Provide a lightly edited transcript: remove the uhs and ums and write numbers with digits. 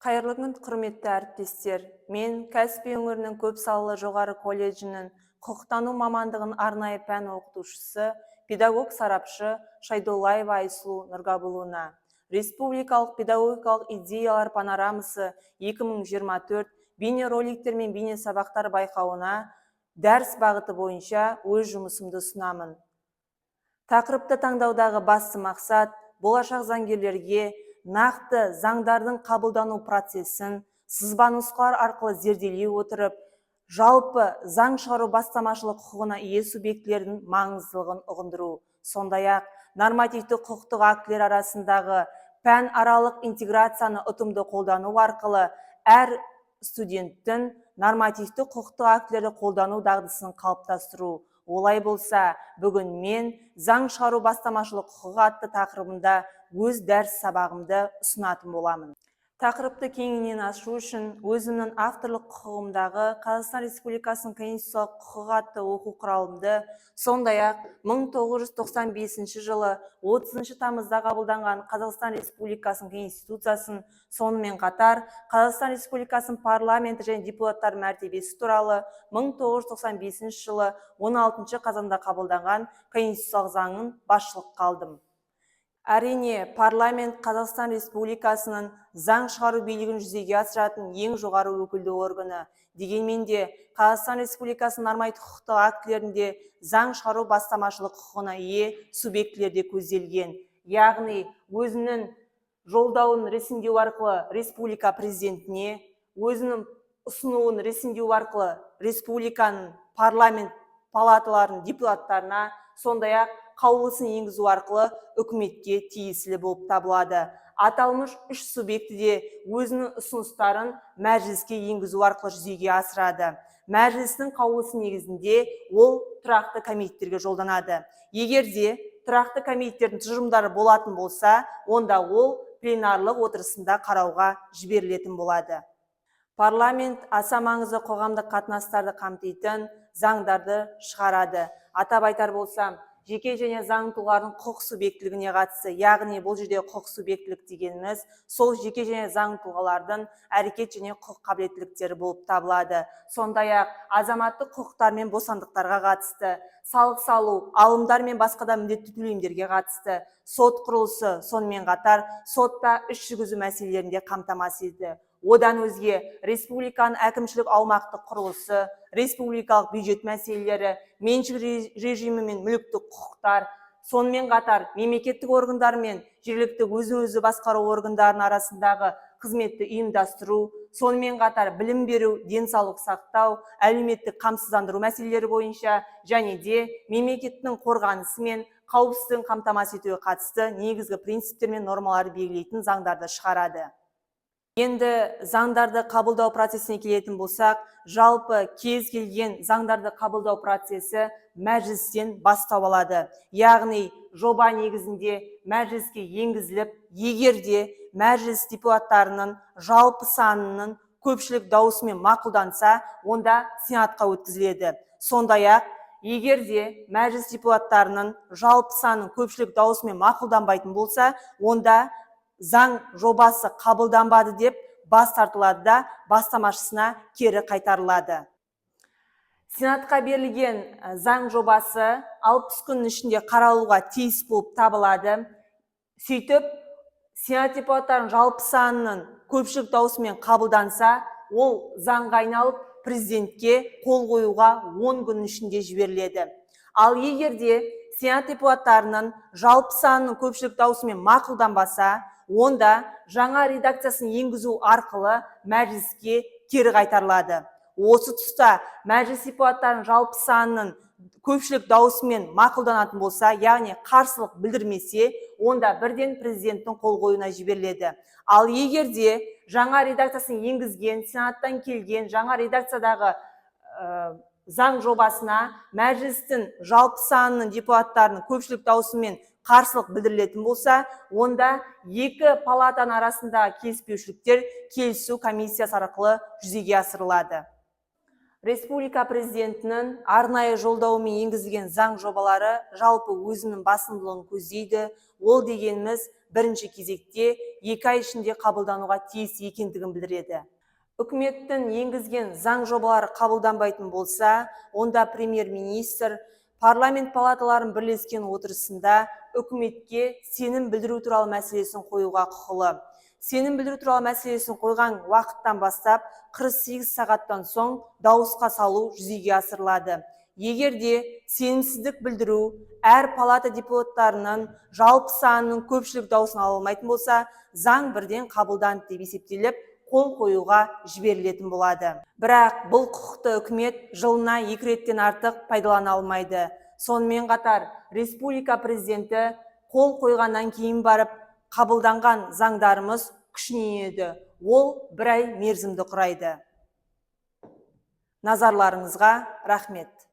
Қайырлы күн, құрметті әріптестер. Мен Каспий өңірінің көпсалалы жоғары колледжінің құқықтану мамандығын арнайы пән оқытушысы, педагог сарапшы Шайдоллаева Айсұлу Нұрғабыловна. Республикалық педагогикалық идеялар панорамасы 2024 бейнероликтер мен бейне сабақтар байқауына дәріс бағыты бойынша өз жұмысымды ұсынамын. Тақырыпты таңдаудағы басты мақсат болашақ заңгерлерге нақты заңдардың қабылдану процесін сызба нұсқалар арқылы зерделей отырып, жалпы заң шығару бастамашылық құқығына ие субъектілердің маңыздылығын ұғындыру, сондай-ақ нормативті құқықтық актілер арасындағы пән аралық интеграцияны ұтымды қолдану арқылы әр студенттің нормативті құқықтық актілерді қолдану дағдысын қалыптастыру. Олай болса, бүгін мен заң шығару бастамашылық құқығы атты тақырыбында өз дәріс сабағымды ұсынатын боламын. Тақырыпты кеңінен ашу үшін өзімнің авторлық құқығымдағы Қазақстан Республикасының конституциялық құқығы атты оқу құралымды, сондай-ақ 1995 жылы 30 тамызда қабылданған Қазақстан Республикасының конституциясын, сонымен қатар Қазақстан Республикасының парламенті және депутаттар мәртебесі туралы 1995 жылы 16 қазанда қабылданған конституциялық заңын басшылыққа алдым. Әрине, парламент Қазақстан Республикасының заң шығару билігін жүзеге асыратын ең жоғары өкілді органы. Дегенмен де, Қазақстан Республикасының нормативті құқықтық актілерінде заң шығару бастамашылық құқығына ие субъектілерде көзделген. Яғни, өзінің жолдауын ресімдеу арқылы республика президентіне, өзінің ұсынуын ресімдеу арқылы республиканың парламент палаталарының депутаттарына, сондай-ақ қаулысын енгізу арқылы үкіметке тиесілі болып табылады. Аталмыш үш субъекті де өзінің ұсыныстарын мәжіліске енгізу арқылы жүзеге асырады. Мәжілістің қаулысы негізінде ол тұрақты комитеттерге жолданады. Егер де тұрақты комитеттердің тұжырымдары болатын болса, онда ол пленарлық отырысында қарауға жіберілетін болады. Парламент аса маңызды қоғамдық қатынастарды қамтитын заңдарды шығарады. Атап айтар болсам, жеке және заң тұлғалардың құқық субъектілігіне қатысты, яғни бұл жерде құқық субъектілік дегеніміз сол жеке және заң тұлғалардың әрекет және құқық қабілеттіліктері болып табылады. Сондай-ақ азаматтық құқықтар мен бостандықтарға қатысты, салық салу, алымдар мен басқа да міндетті төлемдерге қатысты, сот құрылысы, сонымен қатар сотта іс жүргізу мәселелерінде қамтамасыз етеді. Одан өзге, республиканың әкімшілік аумақтық құрылысы, республикалық бюджет мәселелері, меншік режимі мен мүліктік құқықтар, сонымен қатар мемлекеттік органдар мен жергілікті өзін-өзі басқару органдарының арасындағы қызметті ұйымдастыру, сонымен қатар білім беру, денсаулық сақтау, әлеуметтік қамсыздандыру мәселелері бойынша және де мемлекеттің қорғанысы мен қауіпсіздігін қамтамасыз етуге қатысты негізгі принциптер мен нормаларды белгілейтін заңдарды шығарады. Енді заңдарды қабылдау процесіне келетін болсақ, жалпы кез келген заңдарды қабылдау процесі мәжілістен бастау алады. Яғни, жоба негізінде мәжіліске енгізіліп, егер де мәжіліс депутаттарының жалпы санының көпшілік дауысымен мақұлданса, онда сенатқа өткізіледі. Сондай-ақ, егер де мәжіліс депутаттарының жалпы санының көпшілік дауысымен мақұлданбайтын болса, онда заң жобасы қабылданбады деп бас тартылады да бастамашысына кері қайтарылады. Сенатқа берілген заң жобасы 60 күннің ішінде қаралуға тиіс болып табылады. Сөйтіп, сенат депутаттарының жалпы санының көпшілік дауысымен қабылданса, ол заңға айналып президентке қол қоюға 10 күннің ішінде жіберіледі. Ал егер де сенат депутаттарының жалпы санының көпшілік дауысымен мақұлданбаса, онда жаңа редакциясын енгізу арқылы мәжіліске кері қайтарылады. Осы тұста мәжіліс депутаттарының жалпы санының көпшілік дауысымен мақұлданатын болса, яғни қарсылық білдірмесе, онда бірден президенттің қол қоюына жіберіледі. Ал егер де жаңа редакциясын енгізген, сенаттан келген жаңа редакциядағы заң жобасына мәжілістің жалпы санының депутаттарының көпшілік дауысымен қарсылық білдірілетін болса, онда екі палатаның арасында келіспеушіліктер келісу комиссиясы арқылы жүзеге асырылады. Республика президентінің арнайы жолдауымен енгізілген заң жобалары жалпы өзінің басымдылығын көздейді. Ол дегеніміз бірінші кезекте 2 ай ішінде қабылдануға тиіс екендігін білдіреді. Үкіметтің енгізген заң жобалары қабылданбайтын болса, онда премьер-министр парламент палаталарын бірлескен отырысында үкіметке сенім білдіру туралы мәселесін қоюға құқылы. Сенім білдіру туралы мәселесін қойған уақыттан бастап 48 сағаттан соң дауысқа салу жүзеге асырылады. Егерде сенімсіздік білдіру әр палата депутаттарының жалпы санының көпшілік дауысын ала алмайтын болса, заң бірден қабылданды деп есептеліп, қол қоюға жіберілетін болады. Бірақ бұл құқықты үкімет жылына 2 реттен артық пайдалана алмайды. Сонымен қатар, республика президенті қол қойғаннан кейін барып, қабылданған заңдарымыз күшіне енеді. Ол 1 ай мерзімді құрайды. Назарларыңызға рахмет.